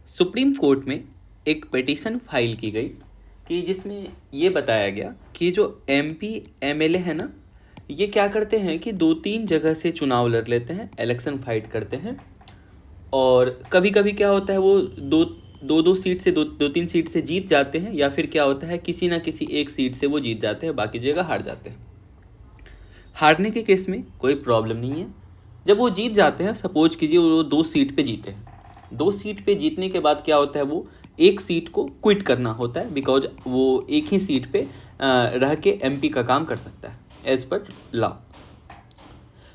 Supreme court में एक petition file की गई कि जिसमें ये बताया गया कि जो एमपी एमएलए है ना, ये क्या करते हैं कि 2-3 जगह से चुनाव लड़ लेते हैं, इलेक्शन फाइट करते हैं। और कभी कभी क्या होता है, वो दो दो दो सीट से 2-3 सीट से जीत जाते हैं, या फिर क्या होता है किसी ना किसी एक सीट से वो जीत जाते हैं, बाकी जगह हार जाते हैं। हारने के केस में कोई प्रॉब्लम नहीं है। जब वो जीत जाते हैं, सपोज कीजिए वो 2 सीट पे जीते हैं, 2 सीट पे जीतने के बाद क्या होता है, वो एक सीट को क्विट करना होता है, बिकॉज वो एक ही सीट पे रह के एमपी का काम कर सकता है एज पर लॉ।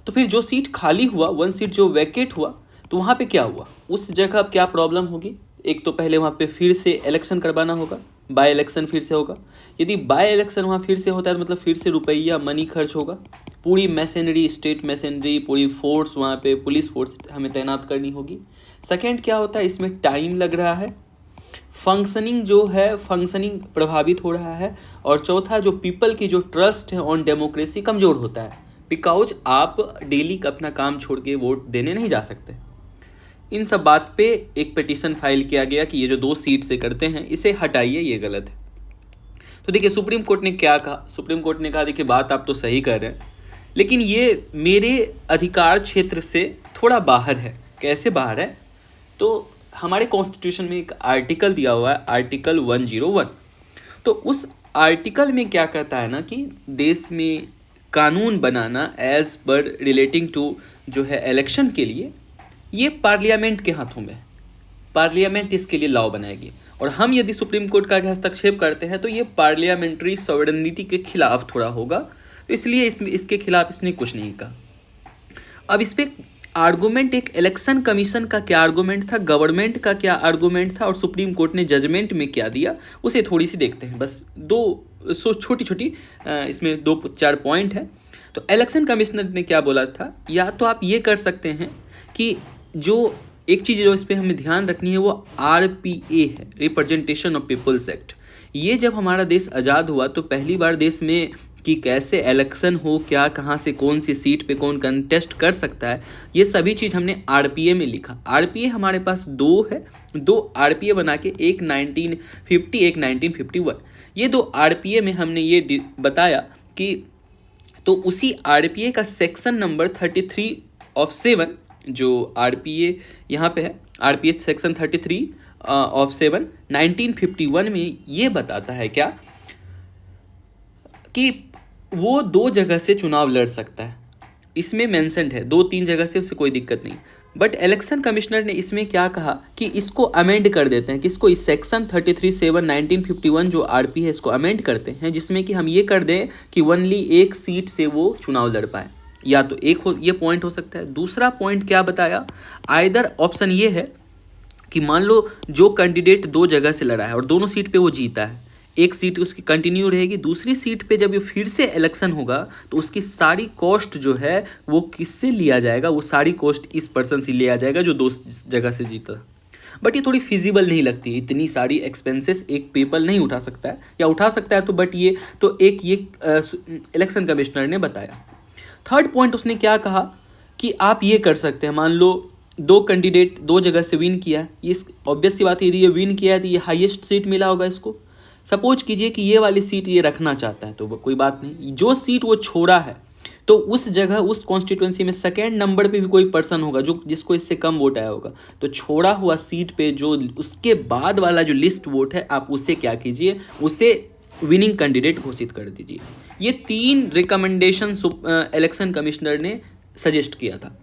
तो फिर जो सीट खाली हुआ, 1 सीट जो वैकेट हुआ, तो वहाँ पे क्या हुआ, उस जगह क्या प्रॉब्लम होगी। एक तो पहले वहाँ पे फिर से इलेक्शन करवाना होगा, बाय इलेक्शन फिर से होगा। यदि बाय इलेक्शन वहाँ फिर से होता है तो मतलब फिर से रुपया मनी खर्च होगा, पूरी मैसेनरी, स्टेट मैसेनरी, पूरी फोर्स, वहाँ पे पुलिस फोर्स हमें तैनात करनी होगी। सेकेंड क्या होता है, इसमें टाइम लग रहा है, फंक्शनिंग जो है फंक्शनिंग प्रभावित हो रहा है। और चौथा, जो पीपल की जो ट्रस्ट है ऑन डेमोक्रेसी कमज़ोर होता है, बिकॉज आप डेली का अपना काम छोड़ के वोट देने नहीं जा सकते। इन सब बात पे एक पिटीशन फाइल किया गया कि ये जो 2 सीट से करते हैं इसे हटाइए, ये गलत है। तो देखिए सुप्रीम कोर्ट ने क्या कहा। सुप्रीम कोर्ट ने कहा देखिए बात आप तो सही कर रहे हैं, लेकिन ये मेरे अधिकार क्षेत्र से थोड़ा बाहर है। कैसे बाहर है, तो हमारे कॉन्स्टिट्यूशन में एक आर्टिकल दिया हुआ है, आर्टिकल 101। तो उस आर्टिकल में क्या कहता है ना कि देश में कानून बनाना एज पर रिलेटिंग टू जो है इलेक्शन के लिए, ये पार्लियामेंट के हाथों में। पार्लियामेंट इसके लिए लॉ बनाएगी, और हम यदि सुप्रीम कोर्ट का हस्तक्षेप करते हैं तो ये पार्लियामेंट्री सॉवरेनिटी के खिलाफ थोड़ा होगा, तो इसलिए इसके खिलाफ इसने कुछ नहीं कहा। अब इस पर आर्गूमेंट, एक इलेक्शन कमीशन का क्या आर्गूमेंट था, गवर्नमेंट का क्या आर्गूमेंट था, और सुप्रीम कोर्ट ने जजमेंट में क्या दिया, उसे थोड़ी सी देखते हैं। बस छोटी छोटी इसमें 2-4 पॉइंट है। तो इलेक्शन कमिश्नर ने क्या बोला था, या तो आप ये कर सकते हैं कि जो एक चीज़ जो इस पर हमें ध्यान रखनी है, वो RPA है, रिप्रेजेंटेशन ऑफ पीपल्स एक्ट। ये जब हमारा देश आज़ाद हुआ तो पहली बार देश में कि कैसे इलेक्शन हो, क्या कहाँ से कौन सी सीट पे कौन कंटेस्ट कर सकता है, ये सभी चीज़ हमने RPA में लिखा। RPA हमारे पास 2 है, 2 RPA बना के, एक 1950, एक 1951। ये 2 RPA में हमने ये बताया कि तो उसी RPA का सेक्शन नंबर 33 ऑफ 7, जो RPA यहाँ पे है, RPA सेक्शन 33 ऑफ 7 1951 में ये बताता है क्या कि वो 2 जगह से चुनाव लड़ सकता है। इसमें मेंशन्ड है 2-3 जगह से, उससे कोई दिक्कत नहीं। बट इलेक्शन कमिश्नर ने इसमें क्या कहा कि इसको अमेंड कर देते हैं, किसको, इस सेक्शन 33(7) 1951 जो RPA है, इसको अमेंड करते हैं, जिसमें कि हम ये कर दें कि ओनली एक सीट से वो चुनाव लड़ पाए। या तो एक हो, ये पॉइंट हो सकता है। दूसरा पॉइंट क्या बताया, आइदर ऑप्शन ये है कि मान लो जो कैंडिडेट 2 जगह से लड़ा है और दोनों सीट पे वो जीता है, एक सीट उसकी कंटिन्यू रहेगी, दूसरी सीट पे जब ये फिर से इलेक्शन होगा तो उसकी सारी कॉस्ट जो है वो किससे लिया जाएगा, वो सारी कॉस्ट इस पर्सन से लिया जाएगा जो 2 जगह से जीता। बट ये थोड़ी फिजिबल नहीं लगती है, इतनी सारी एक्सपेंसेस एक पीपल नहीं उठा सकता है, या उठा सकता है तो बट ये तो एक ये इलेक्शन कमिश्नर ने बताया। थर्ड पॉइंट उसने क्या कहा कि आप ये कर सकते हैं, मान लो 2 कैंडिडेट 2 जगह से विन किया है, ये ऑब्वियस सी बात है, यदि ये विन किया है तो ये हाईएस्ट सीट मिला होगा इसको। सपोज कीजिए कि ये वाली सीट ये रखना चाहता है, तो कोई बात नहीं, जो सीट वो छोड़ा है तो उस जगह उस कॉन्स्टिट्यूएंसी में सेकेंड नंबर पे भी कोई पर्सन होगा जो जिसको इससे कम वोट आया होगा, तो छोड़ा हुआ सीट पे जो उसके बाद वाला जो लिस्ट वोट है, आप उसे क्या कीजिए, उसे विनिंग कैंडिडेट घोषित कर दीजिए। ये 3 रिकमेंडेशन इलेक्शन कमिश्नर ने सजेस्ट किया था।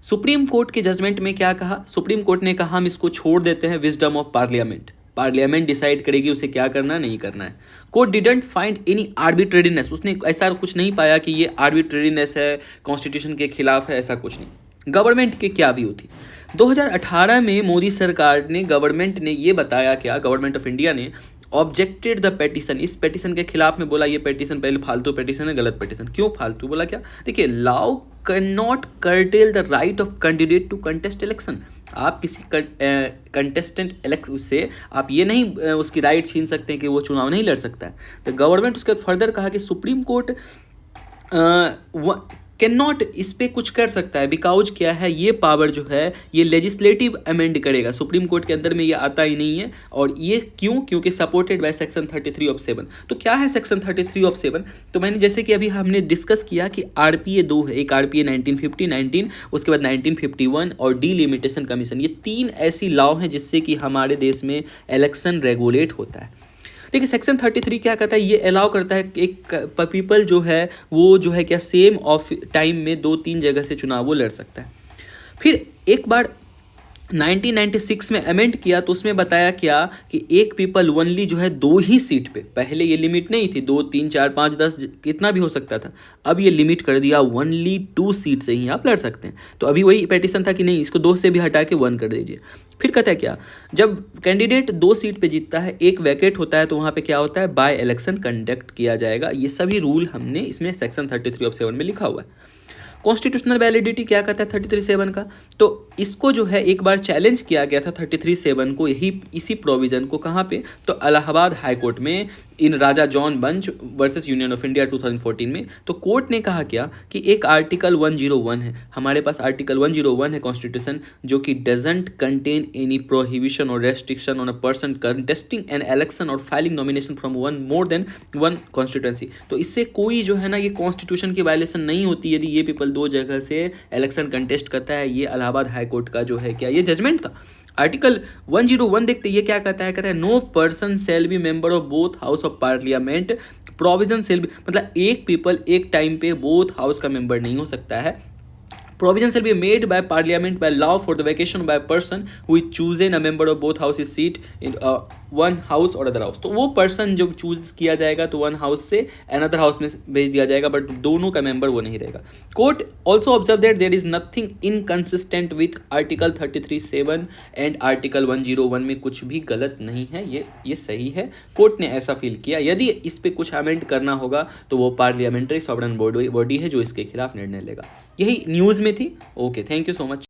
सुप्रीम कोर्ट के जजमेंट में क्या कहा, सुप्रीम कोर्ट ने कहा हम इसको छोड़ देते हैं wisdom of parliament, parliament decide करेगी उसे क्या करना नहीं करना है। Court didn't find any arbitrariness, उसने ऐसा कुछ नहीं पाया कि ये आर्बिट्रेरीनेस है, कॉन्स्टिट्यूशन के खिलाफ है, ऐसा कुछ नहीं। गवर्नमेंट के क्या व्यू थी, 2018 में मोदी सरकार ने, गवर्नमेंट ने ये बताया क्या, गवर्नमेंट ऑफ इंडिया ने ऑब्जेक्टेड द पेटिशन, इस पेटिशन के खिलाफ में बोला ये पेटिशन पहले फालतू पेटिशन है, गलत पेटिशन। क्यों फालतू बोला, क्या, देखिए law can not curtail the right of candidate to contest election. आप किसी कंटेस्टेंट इलेक्शन से आप ये नहीं उसकी राइट छीन सकते हैं कि वो चुनाव नहीं लड़ सकता है। तो गवर्नमेंट उसके बाद फर्दर कहा कि सुप्रीम कोर्ट कैन नॉट इस पे कुछ कर सकता है, बिकॉज क्या है, ये पावर जो है ये लेजिस्लेटिव अमेंड करेगा, सुप्रीम कोर्ट के अंदर में ये आता ही नहीं है। और ये क्यों? क्योंकि सपोर्टेड बाय सेक्शन 33 ऑफ 7। तो क्या है सेक्शन 33 ऑफ 7? तो मैंने जैसे कि अभी हमने डिस्कस किया कि आरपीए 2 है, एक आरपीए 1950 उसके बाद 1951 और डीलिमिटेशन कमीशन, ये 3 ऐसी लॉ हैं जिससे कि हमारे देश में इलेक्शन रेगुलेट होता है। देखिए सेक्शन 33 क्या कहता है, ये अलाउ करता है कि एक पीपल जो है वो जो है क्या सेम ऑफ टाइम में 2-3 जगह से चुनाव वो लड़ सकता है। फिर एक बार 1996 में अमेंड किया तो उसमें बताया क्या कि एक पीपल ओनली जो है 2 ही सीट पे, पहले ये लिमिट नहीं थी, 2, 3, 4, 5, 10 कितना भी हो सकता था, अब ये लिमिट कर दिया ओनली 2 सीट से ही आप लड़ सकते हैं। तो अभी वही पेटिशन था कि नहीं, इसको 2 से भी हटा के 1 कर दीजिए। फिर कहता है क्या, जब कैंडिडेट 2 सीट पे जीतता है, एक वैकेट होता है, तो वहाँ पे क्या होता है, बाय इलेक्शन कंडक्ट किया जाएगा। ये सभी रूल हमने इसमें सेक्शन 33 ऑफ 7 में लिखा हुआ है। कॉन्स्टिट्यूशनल वैलिडिटी क्या कहता है 33(7) का, तो इसको जो है एक बार चैलेंज किया गया था 33(7) को, यही इसी प्रोविज़न को, कहाँ पे, तो इलाहाबाद हाई कोर्ट में in Raja John bunch versus union of India 2014 में। तो कोर्ट ने कहा क्या कि एक आर्टिकल 101 है, हमारे पास आर्टिकल 101 है कॉन्स्टिट्यूशन, जो कि डजेंट कंटेन एनी प्रोहिबिशन और restriction on a person contesting an election और filing nomination from more than one constituency. तो इससे कोई जो है ना ये कॉन्स्टिट्यूशन की वायलेशन नहीं होती यदि ये पीपल 2 जगह से इलेक्शन कंटेस्ट करता है। ये इलाहाबाद हाई कोर्ट का जो है क्या ये जजमेंट था। आर्टिकल 101 देखते ये क्या कहता है, कहता है no person shall be member of both house of parliament, provision shall be, मतलब एक पीपल एक टाइम पे बोथ हाउस का मेंबर नहीं हो सकता है। Provision shall be made by Parliament by law for the vacation by a person who is chosen a member of both houses seat in one house or other house। तो वो person जो choose किया जाएगा तो one house से another house में भेज दिया जाएगा, बट दोनों का मेंबर वो नहीं रहेगा। Court also observe that there is nothing inconsistent with article 33(7) and article 101 में कुछ भी गलत नहीं है, ये सही है। कोर्ट ने ऐसा फील किया। यदि इस पे कुछ अमेंड करना होगा तो वो पार्लियामेंट्री सॉवरेन बॉडी है जो इसके खिलाफ निर्णय लेगा। यही न्यूज़ में थी। Okay, thank you so much.